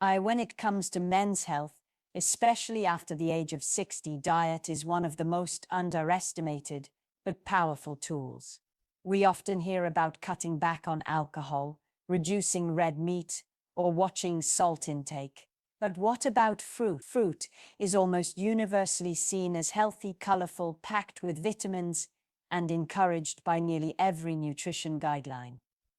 When it comes to men's health, especially after the age of 60, diet is one of the most underestimated but powerful tools. We often hear about cutting back on alcohol, reducing red meat, or watching salt intake. But what about fruit? Fruit is almost universally seen as healthy, colorful, packed with vitamins, and encouraged by nearly every nutrition guideline.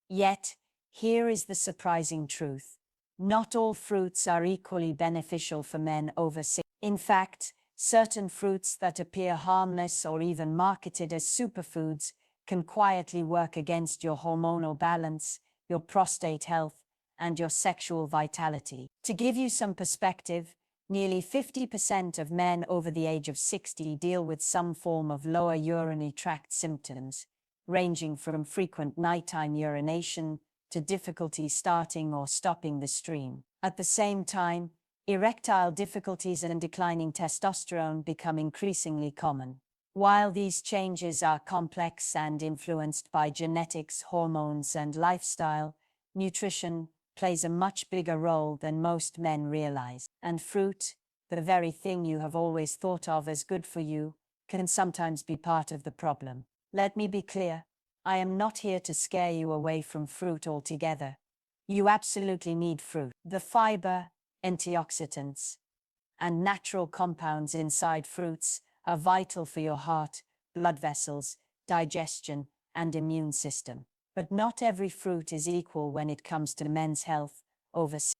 Yet, here is the surprising truth. Not all fruits are equally beneficial for men over 60. In fact, certain fruits that appear harmless or even marketed as superfoods can quietly work against your hormonal balance, your prostate health, and your sexual vitality. To give you some perspective, nearly 50% of men over the age of 60 deal with some form of lower urinary tract symptoms, ranging from frequent nighttime urination to difficulty starting or stopping the stream. At the same time, erectile difficulties and declining testosterone become increasingly common. While these changes are complex and influenced by genetics, hormones, and lifestyle, nutrition plays a much bigger role than most men realize. And fruit, the very thing you have always thought of as good for you, can sometimes be part of the problem. Let me be clear, I am not here to scare you away from fruit altogether. You absolutely need fruit. The fiber, antioxidants, and natural compounds inside fruits are vital for your heart, blood vessels, digestion, and immune system. But not every fruit is equal when it comes to men's health.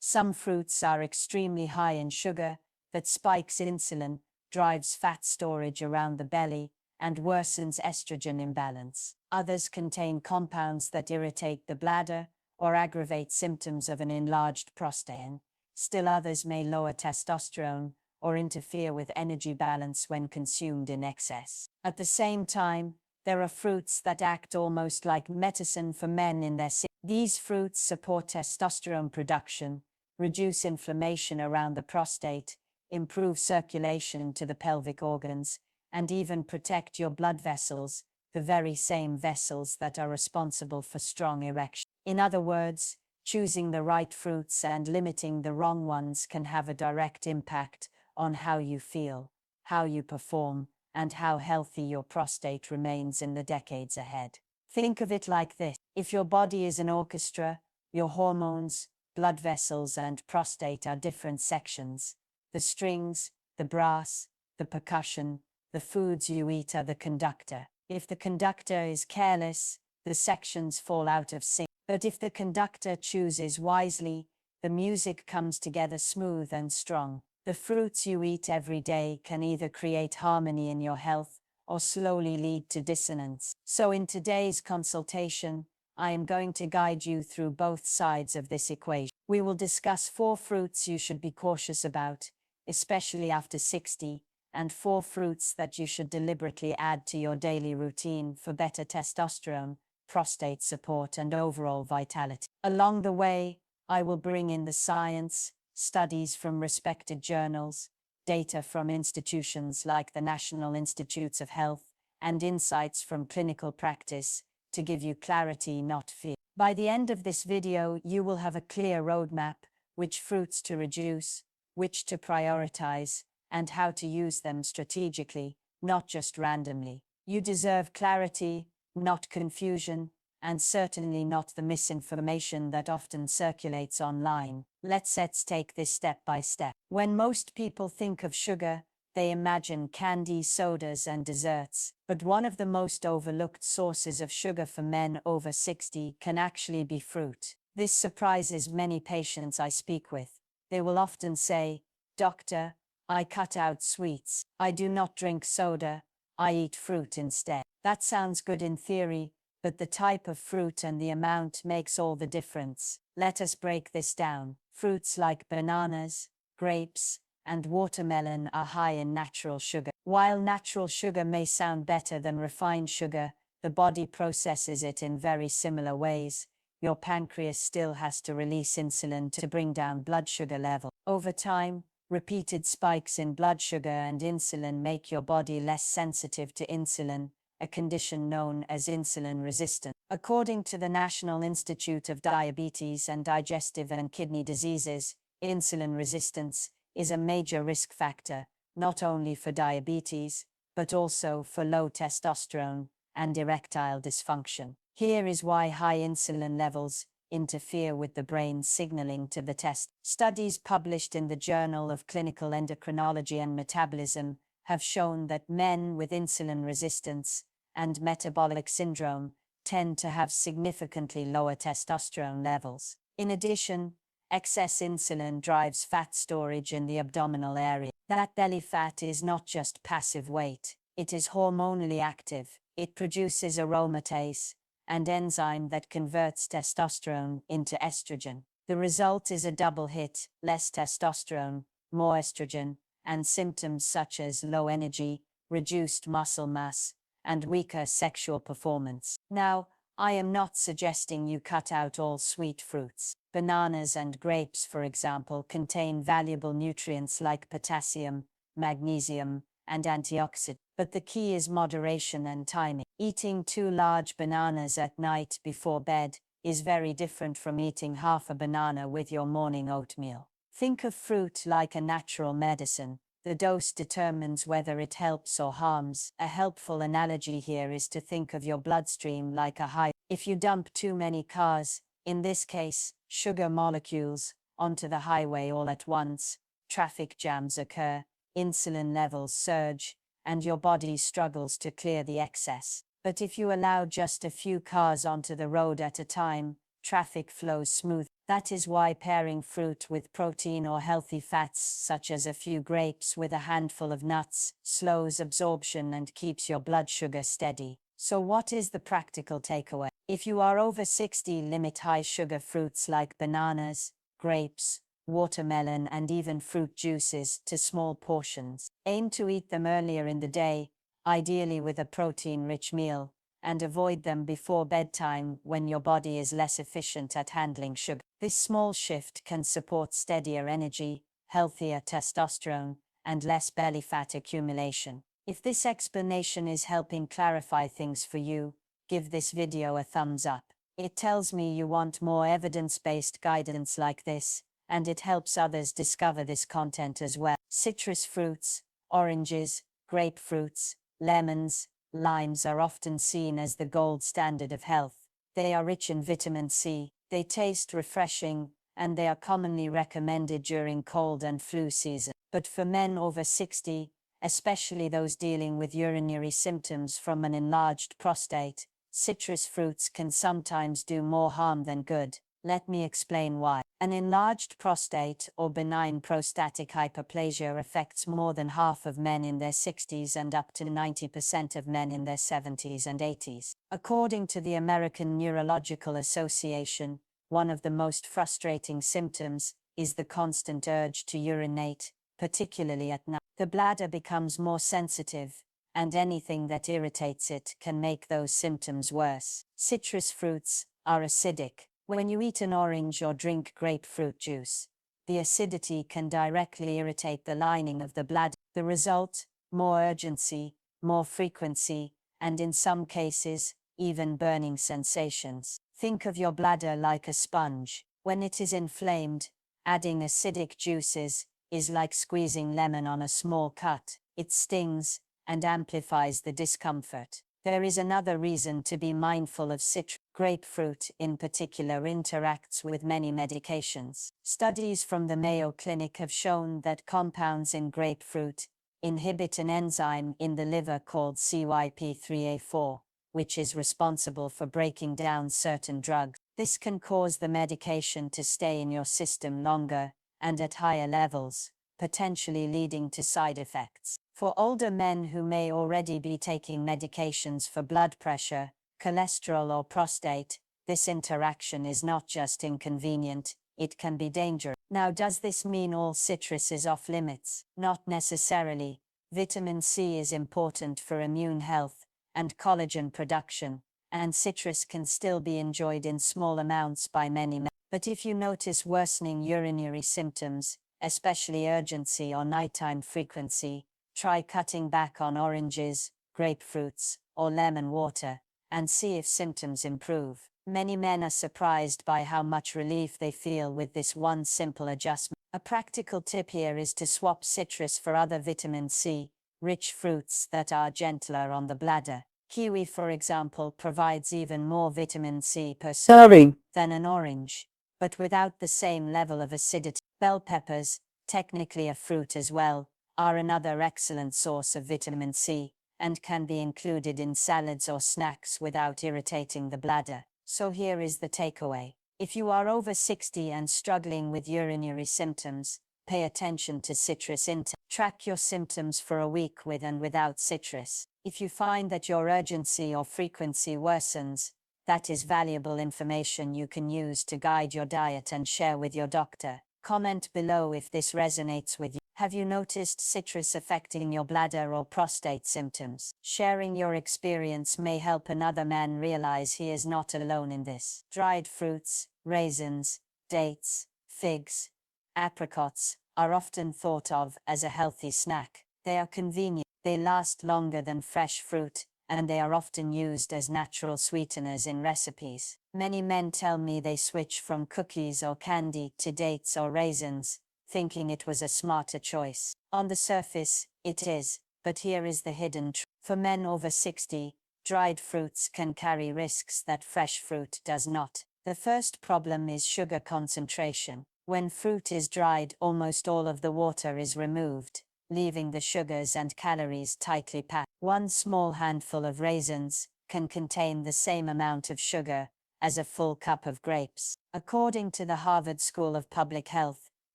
Some fruits are extremely high in sugar that spikes insulin, drives fat storage around the belly, and worsens estrogen imbalance. Others contain compounds that irritate the bladder or aggravate symptoms of an enlarged prostate. Still others may lower testosterone or interfere with energy balance when consumed in excess. At the same time, there are fruits that act almost like medicine for men in their 60s. These fruits support testosterone production, reduce inflammation around the prostate, improve circulation to the pelvic organs, and even protect your blood vessels, the very same vessels that are responsible for strong erection. In other words, choosing the right fruits and limiting the wrong ones can have a direct impact on how you feel, how you perform, and how healthy your prostate remains in the decades ahead. Think of it like this. If your body is an orchestra, your hormones, blood vessels, and prostate are different sections. The strings, the brass, the percussion, the foods you eat are the conductor. If the conductor is careless, the sections fall out of sync. But if the conductor chooses wisely, the music comes together smooth and strong. The fruits you eat every day can either create harmony in your health or slowly lead to dissonance. So in today's consultation, I am going to guide you through both sides of this equation. We will discuss 4 fruits you should be cautious about, especially after 60, and 4 fruits that you should deliberately add to your daily routine for better testosterone, prostate support, and overall vitality. Along the way, I will bring in the science, studies from respected journals, data from institutions like the National Institutes of Health, and insights from clinical practice to give you clarity, not fear. By the end of this video, you will have a clear roadmap, which fruits to reduce, which to prioritize, and how to use them strategically, not just randomly. You deserve clarity, not confusion, and certainly not the misinformation that often circulates online. Let's take this step by step. When most people think of sugar, they imagine candy, sodas, and desserts. But one of the most overlooked sources of sugar for men over 60 can actually be fruit. This surprises many patients I speak with. They will often say, "Doctor, I cut out sweets. I do not drink soda. I eat fruit instead." That sounds good in theory, but the type of fruit and the amount makes all the difference. Let us break this down. Fruits like bananas, grapes, and watermelon are high in natural sugar. While natural sugar may sound better than refined sugar, the body processes it in very similar ways. Your pancreas still has to release insulin to bring down blood sugar level. Over time, repeated spikes in blood sugar and insulin make your body less sensitive to insulin, a condition known as insulin resistance. According to the National Institute of Diabetes and Digestive and Kidney Diseases, Insulin resistance is a major risk factor, not only for diabetes, but also for low testosterone and erectile dysfunction. Here is why high insulin levels interfere with the brain's signaling to the test. Studies published in the Journal of Clinical Endocrinology and Metabolism have shown that men with insulin resistance and metabolic syndrome tend to have significantly lower testosterone levels. In addition, excess insulin drives fat storage in the abdominal area. That belly fat is not just passive weight, it is hormonally active. It produces aromatase, an enzyme that converts testosterone into estrogen. The result is a double hit: less testosterone, more estrogen, and symptoms such as low energy, reduced muscle mass, and weaker sexual performance. Now, I am not suggesting you cut out all sweet fruits. Bananas and grapes, for example, contain valuable nutrients like potassium, magnesium, and antioxidants. But the key is moderation and timing. Eating 2 large bananas at night before bed is very different from eating half a banana with your morning oatmeal. Think of fruit like a natural medicine. The dose determines whether it helps or harms. A helpful analogy here is to think of your bloodstream like a highway. If you dump too many cars, in this case, sugar molecules, onto the highway all at once, traffic jams occur, insulin levels surge, and your body struggles to clear the excess. But if you allow just a few cars onto the road at a time, traffic flows smooth. That is why pairing fruit with protein or healthy fats, such as a few grapes with a handful of nuts, slows absorption and keeps your blood sugar steady. So what is the practical takeaway? If you are over 60, limit high sugar fruits like bananas, grapes, watermelon, and even fruit juices to small portions. Aim to eat them earlier in the day, ideally with a protein-rich meal, and avoid them before bedtime when your body is less efficient at handling sugar. This small shift can support steadier energy, healthier testosterone, and less belly fat accumulation. If this explanation is helping clarify things for you, give this video a thumbs up. It tells me you want more evidence-based guidance like this, and it helps others discover this content as well. Citrus fruits, oranges, grapefruits, lemons, limes are often seen as the gold standard of health. They are rich in vitamin C, they taste refreshing, and they are commonly recommended during cold and flu season. But for men over 60, especially those dealing with urinary symptoms from an enlarged prostate, citrus fruits can sometimes do more harm than good. Let me explain why. An enlarged prostate or benign prostatic hyperplasia affects more than half of men in their 60s and up to 90% of men in their 70s and 80s. According to the American Neurological Association, one of the most frustrating symptoms is the constant urge to urinate, particularly at night. The bladder becomes more sensitive, and anything that irritates it can make those symptoms worse. Citrus fruits are acidic. When you eat an orange or drink grapefruit juice, the acidity can directly irritate the lining of the bladder. The result: more urgency, more frequency, and in some cases, even burning sensations. Think of your bladder like a sponge. When it is inflamed, adding acidic juices is like squeezing lemon on a small cut. It stings and amplifies the discomfort. There is another reason to be mindful of citrus. Grapefruit, in particular, interacts with many medications. Studies from the Mayo Clinic have shown that compounds in grapefruit inhibit an enzyme in the liver called CYP3A4, which is responsible for breaking down certain drugs. This can cause the medication to stay in your system longer and at higher levels, potentially leading to side effects. For older men who may already be taking medications for blood pressure, cholesterol, or prostate, this interaction is not just inconvenient, it can be dangerous. Now, does this mean all citrus is off limits? Not necessarily. Vitamin C is important for immune health and collagen production, and citrus can still be enjoyed in small amounts by many men. But if you notice worsening urinary symptoms, especially urgency or nighttime frequency, try cutting back on oranges, grapefruits, or lemon water, and see if symptoms improve. Many men are surprised by how much relief they feel with this one simple adjustment. A practical tip here is to swap citrus for other vitamin C rich fruits that are gentler on the bladder. Kiwi, for example, provides even more vitamin C per serving than an orange, but without the same level of acidity. Bell peppers, technically a fruit as well, are another excellent source of vitamin C, and can be included in salads or snacks without irritating the bladder. So here is the takeaway. If you are over 60 and struggling with urinary symptoms, pay attention to citrus intake. Track your symptoms for a week with and without citrus. If you find that your urgency or frequency worsens, that is valuable information you can use to guide your diet and share with your doctor. Comment below if this resonates with you. Have you noticed citrus affecting your bladder or prostate symptoms? Sharing your experience may help another man realize he is not alone in this. Dried fruits, raisins, dates, figs, apricots are often thought of as a healthy snack. They are convenient, they last longer than fresh fruit, and they are often used as natural sweeteners in recipes. Many men tell me they switch from cookies or candy to dates or raisins, thinking it was a smarter choice. On the surface, it is, but here is the hidden truth. For men over 60, dried fruits can carry risks that fresh fruit does not. The first problem is sugar concentration. When fruit is dried, almost all of the water is removed, leaving the sugars and calories tightly packed. One small handful of raisins can contain the same amount of sugar as a full cup of grapes. According to the Harvard School of Public Health,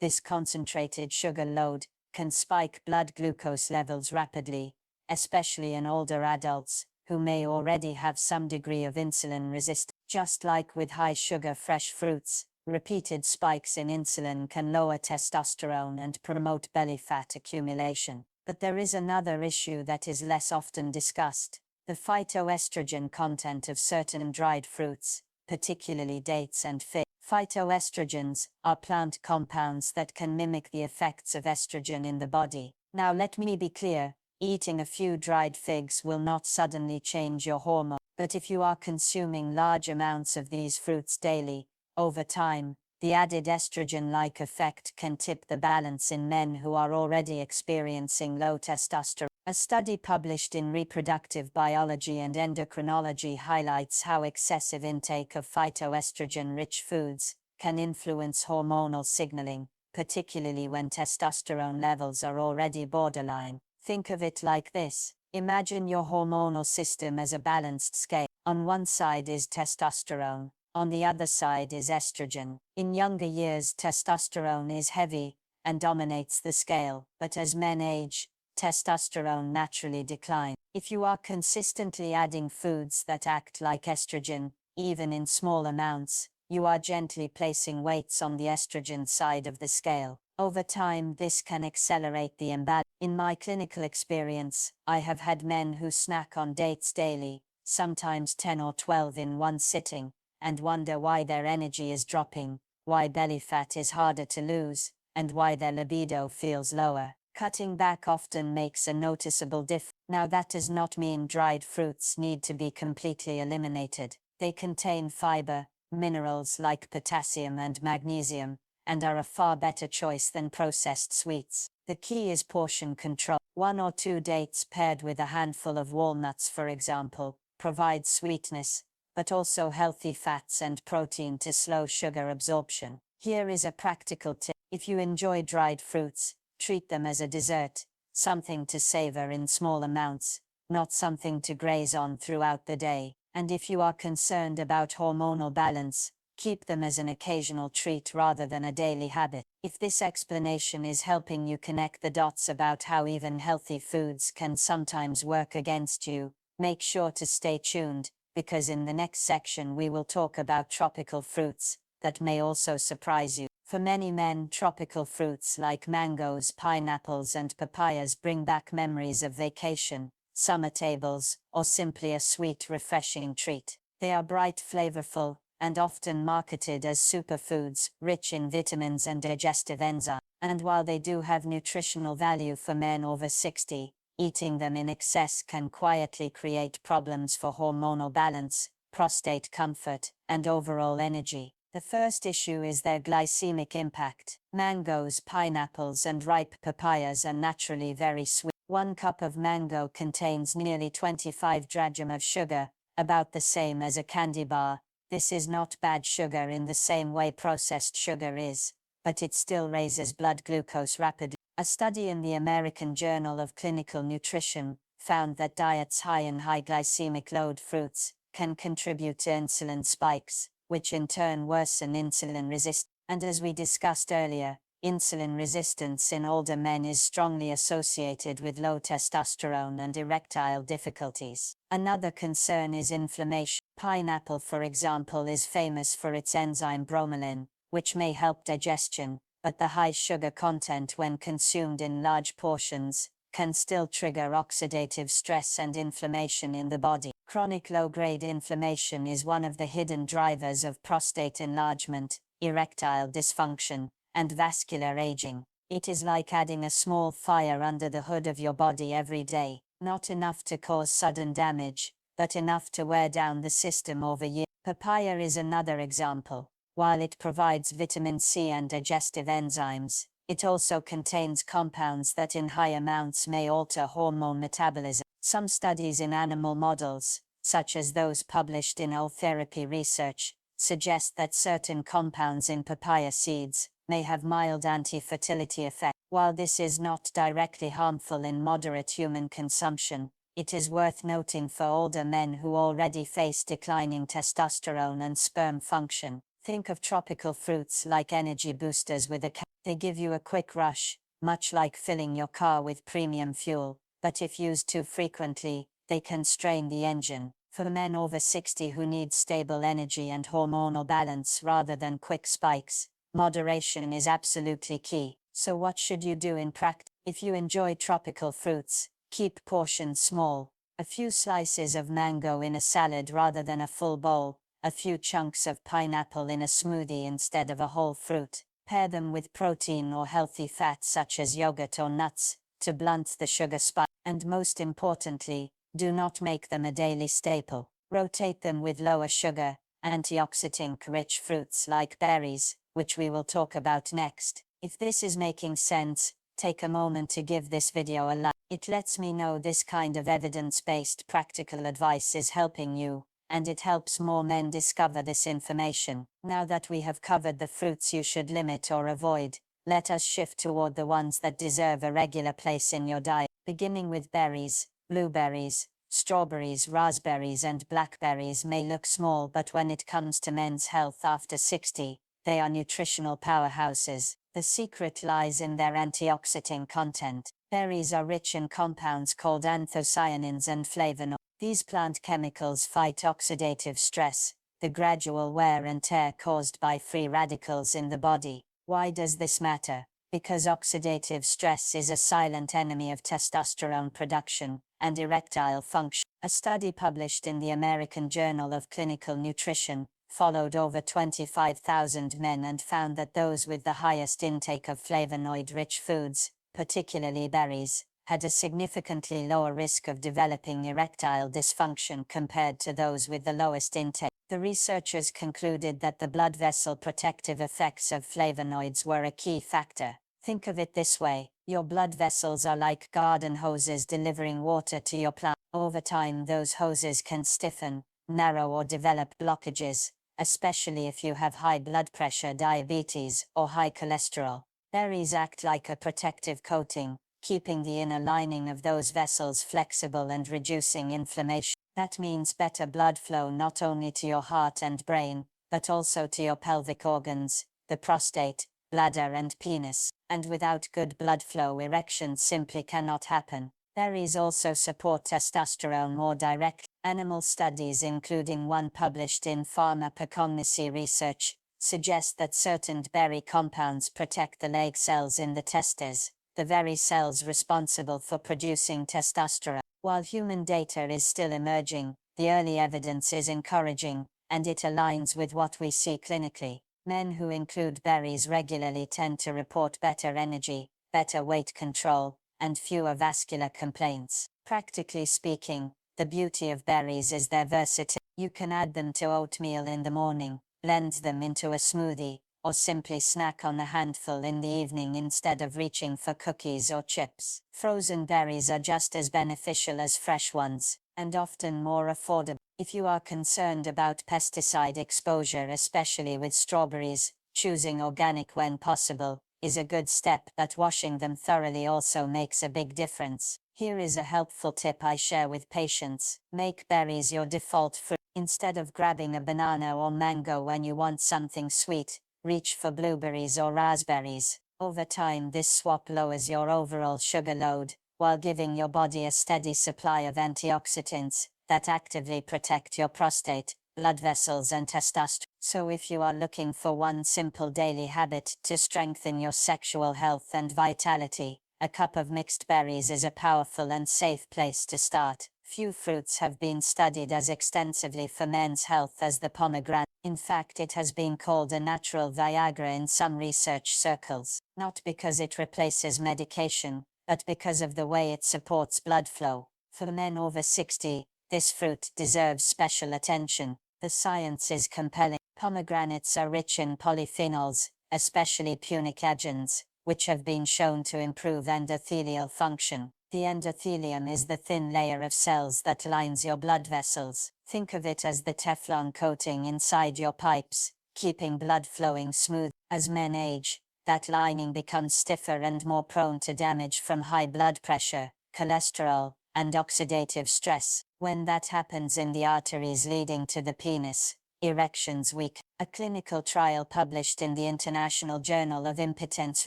this concentrated sugar load can spike blood glucose levels rapidly, especially in older adults who may already have some degree of insulin resistance. Just like with high sugar fresh fruits, repeated spikes in insulin can lower testosterone and promote belly fat accumulation. But there is another issue that is less often discussed: the phytoestrogen content of certain dried fruits, particularly dates and figs. Phytoestrogens are plant compounds that can mimic the effects of estrogen in the body. Now let me be clear, eating a few dried figs will not suddenly change your hormone, but if you are consuming large amounts of these fruits daily, over time, the added estrogen-like effect can tip the balance in men who are already experiencing low testosterone. A study published in Reproductive Biology and Endocrinology highlights how excessive intake of phytoestrogen-rich foods can influence hormonal signaling, particularly when testosterone levels are already borderline. Think of it like this. Imagine your hormonal system as a balanced scale. On one side is testosterone, on the other side is estrogen. In younger years, testosterone is heavy and dominates the scale, but as men age, testosterone naturally declines. If you are consistently adding foods that act like estrogen, even in small amounts, you are gently placing weights on the estrogen side of the scale. Over time, this can accelerate the imbalance. In my clinical experience, I have had men who snack on dates daily, sometimes 10 or 12 in one sitting, and wonder why their energy is dropping, why belly fat is harder to lose, and why their libido feels lower. Cutting back often makes a noticeable difference. Now, that does not mean dried fruits need to be completely eliminated. They contain fiber, minerals like potassium and magnesium, and are a far better choice than processed sweets. The key is portion control. 1 or 2 dates paired with a handful of walnuts, for example, provide sweetness, but also healthy fats and protein to slow sugar absorption. Here is a practical tip. If you enjoy dried fruits, treat them as a dessert, something to savor in small amounts, not something to graze on throughout the day. And if you are concerned about hormonal balance, keep them as an occasional treat rather than a daily habit. If this explanation is helping you connect the dots about how even healthy foods can sometimes work against you, make sure to stay tuned, because in the next section we will talk about tropical fruits that may also surprise you. For many men, tropical fruits like mangoes, pineapples, and papayas bring back memories of vacation, summer tables, or simply a sweet, refreshing treat. They are bright, flavorful, and often marketed as superfoods, rich in vitamins and digestive enzymes. And while they do have nutritional value for men over 60, eating them in excess can quietly create problems for hormonal balance, prostate comfort, and overall energy. The first issue is their glycemic impact. Mangoes, pineapples, and ripe papayas are naturally very sweet. 1 cup of mango contains nearly 25 grams of sugar, about the same as a candy bar. This is not bad sugar in the same way processed sugar is, but it still raises blood glucose rapidly. A study in the American Journal of Clinical Nutrition found that diets high in high glycemic load fruits can contribute to insulin spikes, which in turn worsen insulin resistance. And as we discussed earlier, insulin resistance in older men is strongly associated with low testosterone and erectile difficulties. Another concern is inflammation. Pineapple, for example, is famous for its enzyme bromelain, which may help digestion, but the high sugar content when consumed in large portions can still trigger oxidative stress and inflammation in the body. Chronic low-grade inflammation is one of the hidden drivers of prostate enlargement, erectile dysfunction, and vascular aging. It is like adding a small fire under the hood of your body every day, not enough to cause sudden damage, but enough to wear down the system over years. Papaya is another example. While it provides vitamin C and digestive enzymes, it also contains compounds that in high amounts may alter hormone metabolism. Some studies in animal models, such as those published in Therapy Research, suggest that certain compounds in papaya seeds may have mild anti-fertility effects. While this is not directly harmful in moderate human consumption, it is worth noting for older men who already face declining testosterone and sperm function. Think of tropical fruits like energy boosters with they give you a quick rush, much like filling your car with premium fuel, but if used too frequently, they can strain the engine. For men over 60 who need stable energy and hormonal balance rather than quick spikes, moderation is absolutely key. So what should you do in practice? If you enjoy tropical fruits, keep portions small. A few slices of mango in a salad rather than a full bowl, a few chunks of pineapple in a smoothie instead of a whole fruit. Pair them with protein or healthy fats such as yogurt or nuts, to blunt the sugar spike. And most importantly, do not make them a daily staple. Rotate them with lower sugar, antioxidant-rich fruits like berries, which we will talk about next. If this is making sense, take a moment to give this video a like. It lets me know this kind of evidence-based practical advice is helping you, and it helps more men discover this information. Now that we have covered the fruits you should limit or avoid, let us shift toward the ones that deserve a regular place in your diet. Beginning with berries, blueberries, strawberries, raspberries and blackberries may look small, but when it comes to men's health after 60, they are nutritional powerhouses. The secret lies in their antioxidant content. Berries are rich in compounds called anthocyanins and flavonoids. These plant chemicals fight oxidative stress, the gradual wear and tear caused by free radicals in the body. Why does this matter? Because oxidative stress is a silent enemy of testosterone production and erectile function. A study published in the American Journal of Clinical Nutrition followed over 25,000 men and found that those with the highest intake of flavonoid-rich foods, particularly berries, had a significantly lower risk of developing erectile dysfunction compared to those with the lowest intake. The researchers concluded that the blood vessel protective effects of flavonoids were a key factor. Think of it this way: your blood vessels are like garden hoses delivering water to your plant. Over time, those hoses can stiffen, narrow, or develop blockages, especially if you have high blood pressure, diabetes, or high cholesterol. Berries act like a protective coating, keeping the inner lining of those vessels flexible and reducing inflammation. That means better blood flow not only to your heart and brain, but also to your pelvic organs, the prostate, bladder and penis. And without good blood flow, erections simply cannot happen. Berries also support testosterone more directly. Animal studies, including one published in Pharmacognosy Research, suggest that certain berry compounds protect the leg cells in the testes, the very cells responsible for producing testosterone. While human data is still emerging, the early evidence is encouraging, and it aligns with what we see clinically. Men who include berries regularly tend to report better energy, better weight control, and fewer vascular complaints. Practically speaking, the beauty of berries is their versatility. You can add them to oatmeal in the morning, blend them into a smoothie, or simply snack on a handful in the evening instead of reaching for cookies or chips. Frozen berries are just as beneficial as fresh ones, and often more affordable. If you are concerned about pesticide exposure, especially with strawberries, choosing organic when possible is a good step, but washing them thoroughly also makes a big difference. Here is a helpful tip I share with patients. Make berries your default fruit. Instead of grabbing a banana or mango when you want something sweet, reach for blueberries or raspberries. Over time, this swap lowers your overall sugar load, while giving your body a steady supply of antioxidants that actively protect your prostate, blood vessels and testosterone. So if you are looking for one simple daily habit to strengthen your sexual health and vitality, a cup of mixed berries is a powerful and safe place to start. Few fruits have been studied as extensively for men's health as the pomegranate. In fact, it has been called a natural Viagra in some research circles, not because it replaces medication, but because of the way it supports blood flow. For men over 60, this fruit deserves special attention. The science is compelling. Pomegranates are rich in polyphenols, especially punicagens, which have been shown to improve endothelial function. The endothelium is the thin layer of cells that lines your blood vessels. Think of it as the Teflon coating inside your pipes, keeping blood flowing smooth. As men age, that lining becomes stiffer and more prone to damage from high blood pressure, cholesterol, and oxidative stress. When that happens in the arteries leading to the penis, erections weaken. A clinical trial published in the International Journal of Impotence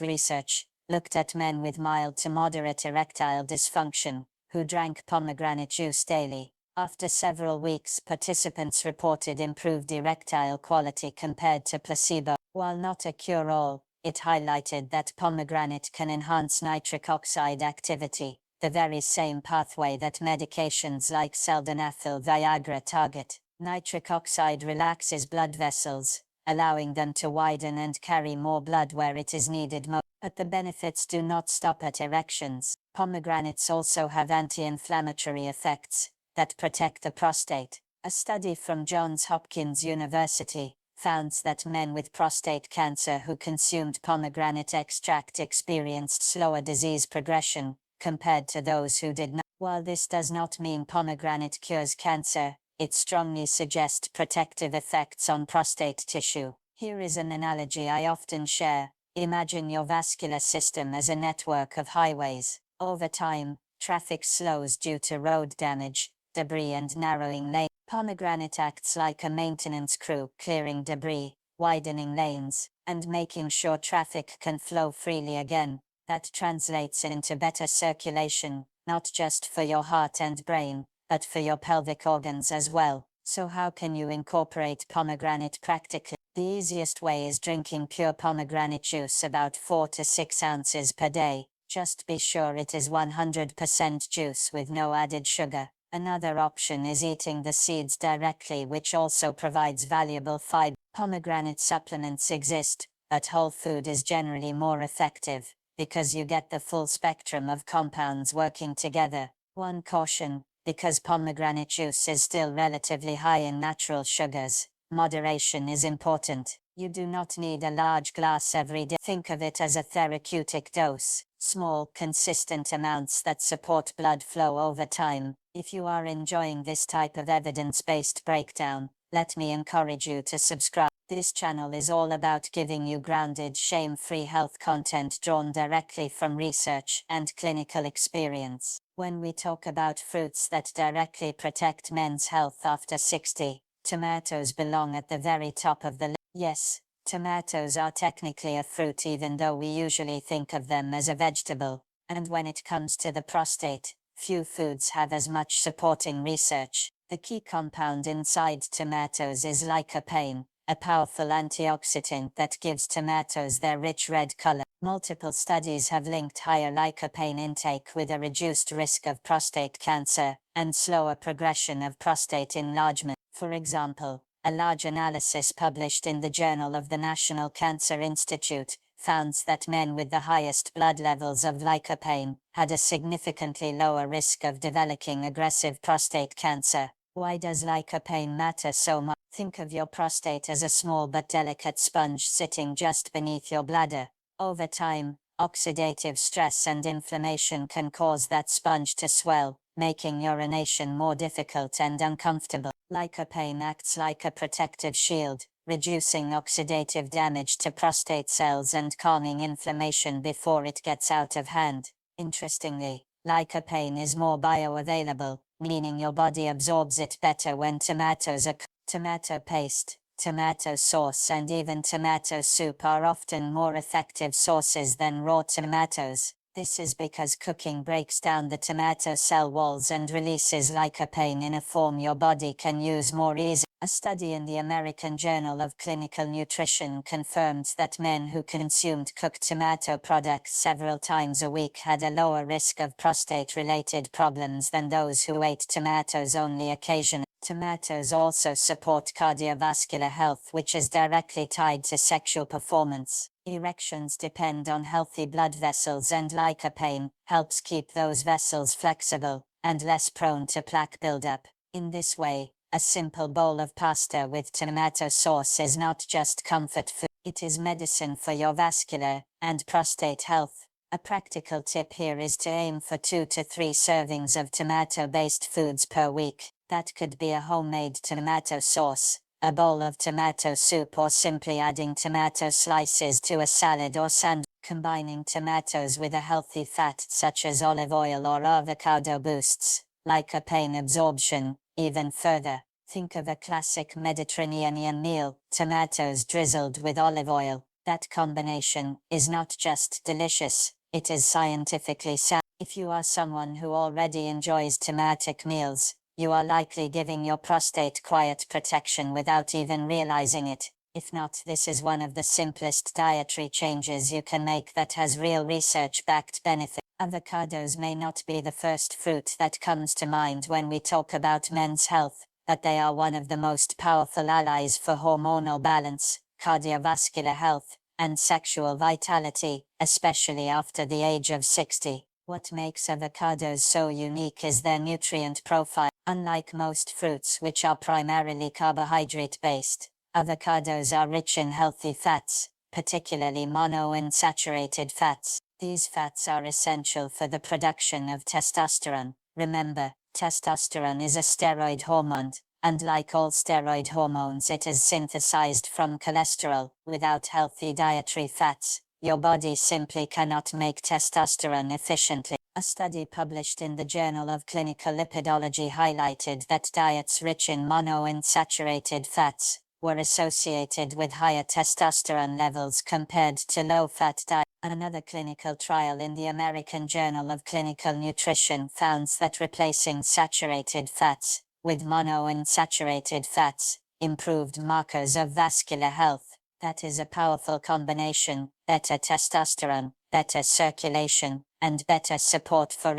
Research looked at men with mild to moderate erectile dysfunction who drank pomegranate juice daily. After several weeks, participants reported improved erectile quality compared to placebo. While not a cure-all, it highlighted that pomegranate can enhance nitric oxide activity, the very same pathway that medications like sildenafil Viagra target. Nitric oxide relaxes blood vessels, allowing them to widen and carry more blood where it is needed most. But the benefits do not stop at erections. Pomegranates also have anti-inflammatory effects that protect the prostate. A study from Johns Hopkins University found that men with prostate cancer who consumed pomegranate extract experienced slower disease progression compared to those who did not. While this does not mean pomegranate cures cancer, it strongly suggests protective effects on prostate tissue. Here is an analogy I often share. Imagine your vascular system as a network of highways. Over time, traffic slows due to road damage, debris and narrowing lanes. Pomegranate acts like a maintenance crew, clearing debris, widening lanes, and making sure traffic can flow freely again. That translates into better circulation, not just for your heart and brain, but for your pelvic organs as well. So how can you incorporate pomegranate practically? The easiest way is drinking pure pomegranate juice about 4 to 6 ounces per day. Just be sure it is 100% juice with no added sugar. Another option is eating the seeds directly, which also provides valuable fiber. Pomegranate supplements exist, but whole food is generally more effective, because you get the full spectrum of compounds working together. One caution: because pomegranate juice is still relatively high in natural sugars, moderation is important. You do not need a large glass every day. Think of it as a therapeutic dose, small, consistent amounts that support blood flow over time. If you are enjoying this type of evidence-based breakdown, let me encourage you to subscribe. This channel is all about giving you grounded, shame-free health content drawn directly from research and clinical experience. When we talk about fruits that directly protect men's health after 60, tomatoes belong at the very top of the list. Yes, tomatoes are technically a fruit, even though we usually think of them as a vegetable. And when it comes to the prostate, few foods have as much supporting research. The key compound inside tomatoes is lycopene, a powerful antioxidant that gives tomatoes their rich red color. Multiple studies have linked higher lycopene intake with a reduced risk of prostate cancer and slower progression of prostate enlargement. For example, a large analysis published in the Journal of the National Cancer Institute found that men with the highest blood levels of lycopene had a significantly lower risk of developing aggressive prostate cancer. Why does lycopene matter so much? Think of your prostate as a small but delicate sponge sitting just beneath your bladder. Over time, oxidative stress and inflammation can cause that sponge to swell, making urination more difficult and uncomfortable. Lycopene acts like a protective shield, reducing oxidative damage to prostate cells and calming inflammation before it gets out of hand. Interestingly, lycopene is more bioavailable, meaning your body absorbs it better when tomatoes are cooked. Tomato paste, tomato sauce and even tomato soup are often more effective sources than raw tomatoes. This is because cooking breaks down the tomato cell walls and releases lycopene in a form your body can use more easily. A study in the American Journal of Clinical Nutrition confirmed that men who consumed cooked tomato products several times a week had a lower risk of prostate-related problems than those who ate tomatoes only occasionally. Tomatoes also support cardiovascular health, which is directly tied to sexual performance. Erections depend on healthy blood vessels, and lycopene helps keep those vessels flexible and less prone to plaque buildup. In this way, a simple bowl of pasta with tomato sauce is not just comfort food, it is medicine for your vascular and prostate health. A practical tip here is to aim for 2 to 3 servings of tomato-based foods per week. That could be a homemade tomato sauce, a bowl of tomato soup, or simply adding tomato slices to a salad or sandwich. Combining tomatoes with a healthy fat such as olive oil or avocado boosts lycopene absorption even further. Think of a classic Mediterranean meal, tomatoes drizzled with olive oil. That combination is not just delicious, it is scientifically sound. If you are someone who already enjoys tematic meals, you are likely giving your prostate quiet protection without even realizing it. If not, this is one of the simplest dietary changes you can make that has real research-backed benefit. Avocados may not be the first fruit that comes to mind when we talk about men's health, but they are one of the most powerful allies for hormonal balance, cardiovascular health, and sexual vitality, especially after the age of 60. What makes avocados so unique is their nutrient profile. Unlike most fruits, which are primarily carbohydrate-based, avocados are rich in healthy fats, particularly monounsaturated fats. These fats are essential for the production of testosterone. Remember, testosterone is a steroid hormone, and like all steroid hormones, it is synthesized from cholesterol. Without healthy dietary fats, your body simply cannot make testosterone efficiently. A study published in the Journal of Clinical Lipidology highlighted that diets rich in monounsaturated fats were associated with higher testosterone levels compared to low-fat diets. Another clinical trial in the American Journal of Clinical Nutrition found that replacing saturated fats with monounsaturated fats improved markers of vascular health. That is a powerful combination: better testosterone, better circulation, and better support for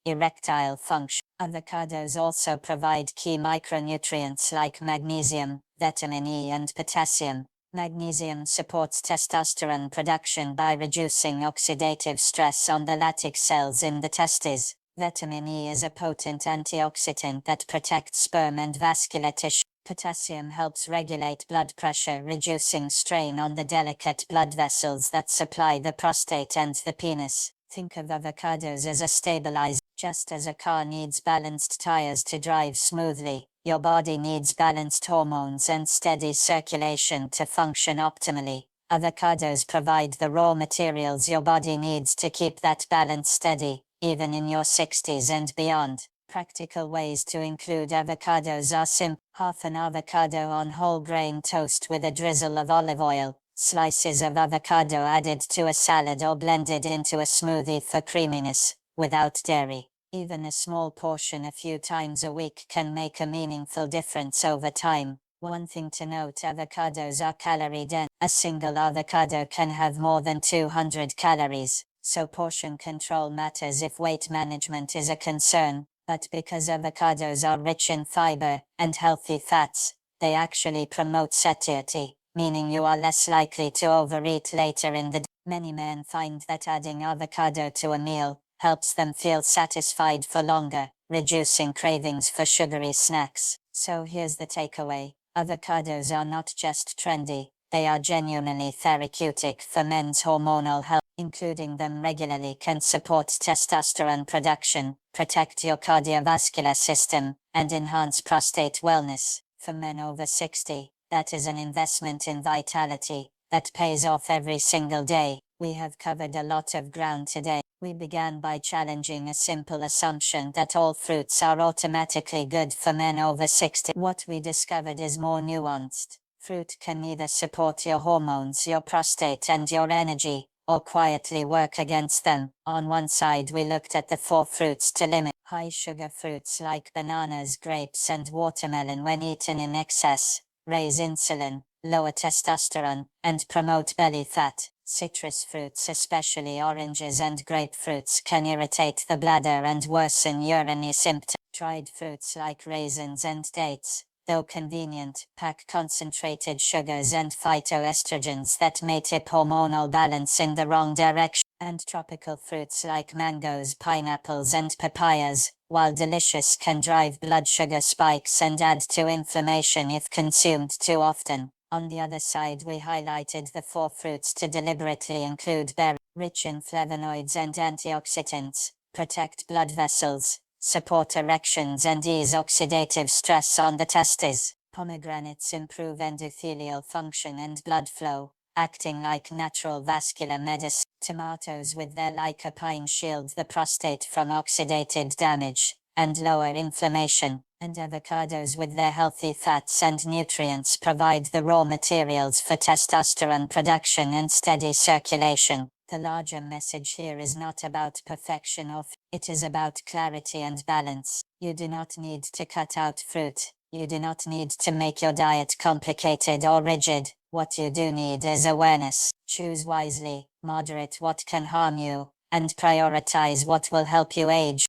erectile function. Avocados also provide key micronutrients like magnesium, vitamin E, and potassium. Magnesium supports testosterone production by reducing oxidative stress on the lattice cells in the testes. Vitamin E is a potent antioxidant that protects sperm and vascular tissue. Potassium helps regulate blood pressure, reducing strain on the delicate blood vessels that supply the prostate and the penis. Think of avocados as a stabilizer. Just as a car needs balanced tires to drive smoothly, your body needs balanced hormones and steady circulation to function optimally. Avocados provide the raw materials your body needs to keep that balance steady, even in your 60s and beyond. Practical ways to include avocados are simple. Half an avocado on whole grain toast with a drizzle of olive oil, slices of avocado added to a salad or blended into a smoothie for creaminess, without dairy. Even a small portion a few times a week can make a meaningful difference over time. One thing to note: avocados are calorie dense. A single avocado can have more than 200 calories, so portion control matters if weight management is a concern. But because avocados are rich in fiber and healthy fats, they actually promote satiety, meaning you are less likely to overeat later in the day. Many men find that adding avocado to a meal helps them feel satisfied for longer, reducing cravings for sugary snacks. So here's the takeaway: Avocados are not just trendy, they are genuinely therapeutic for men's hormonal health. Including them regularly can support testosterone production, protect your cardiovascular system, and enhance prostate wellness. For men over 60, that is an investment in vitality that pays off every single day. We have covered a lot of ground today. We began by challenging a simple assumption that all fruits are automatically good for men over 60. What we discovered is more nuanced. Fruit can either support your hormones, your prostate, and your energy, or quietly work against them. On one side, we looked at the 4 fruits to limit high sugar fruits like bananas, grapes, and watermelon when eaten in excess, raise insulin, lower testosterone, and promote belly fat. Citrus fruits, especially oranges and grapefruits, can irritate the bladder and worsen urinary symptoms. Dried fruits like raisins and dates, though convenient, pack concentrated sugars and phytoestrogens that may tip hormonal balance in the wrong direction. And tropical fruits like mangoes, pineapples, and papayas, while delicious, can drive blood sugar spikes and add to inflammation if consumed too often. On the other side, we highlighted the 4 fruits to deliberately include berries, rich in flavonoids and antioxidants, protect blood vessels, support erections, and ease oxidative stress on the testes. Pomegranates improve endothelial function and blood flow, acting like natural vascular medicine. Tomatoes with their lycopene shield the prostate from oxidative damage and lower inflammation, and avocados with their healthy fats and nutrients provide the raw materials for testosterone production and steady circulation. The larger message here is not about perfection it is about clarity and balance. You do not need to cut out fruit. You do not need to make your diet complicated or rigid. What you do need is awareness. Choose wisely, moderate what can harm you, and prioritize what will help you age.